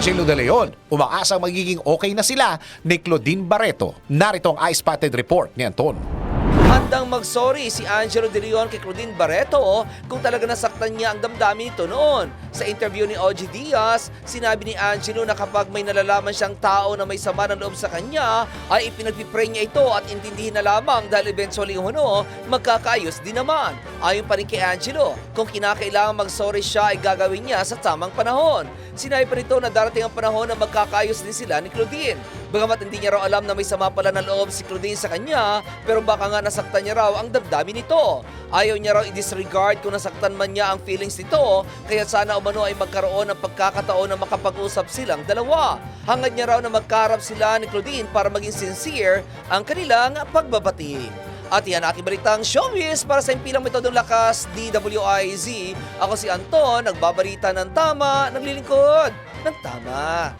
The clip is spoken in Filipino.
Angelo De Leon. Umaasang magiging okay na sila ni Claudine Barreto. Narito ang eye-spotted report ni Anton. Handang mag-sorry si Angelo De Leon kay Claudine Barreto kung talaga nasaktan niya ang damdamin nito noon. Sa interview ni OG Diaz, sinabi ni Angelo na kapag may nalalaman siyang tao na may sama ng loob sa kanya, ay ipinagpipray niya ito at intindihin na lamang dahil eventually magkakaayos din naman. Ayon pa rin kay Angelo, kung kinakailangan mag-sorry siya ay gagawin niya sa tamang panahon. Sinabi pa nito na darating ang panahon na magkakaayos din sila ni Claudine. Bagamat hindi niya raw alam na may sama pala ng loob si Claudine sa kanya, pero baka nga nasaktan niya raw ang damdamin nito. Ayaw niya raw i-disregard kung nasaktan man niya ang feelings nito, kaya sana umano ay magkaroon ng pagkakataon na makapag-usap silang dalawa. Hangad niya raw na magkaharap sila ni Claudine para maging sincere ang kanilang pagbabati. At yan aking balitang showbiz para sa impilang metodong lakas, DWIZ. Ako si Anton, nagbabalita ng tama, naglilingkod ng tama.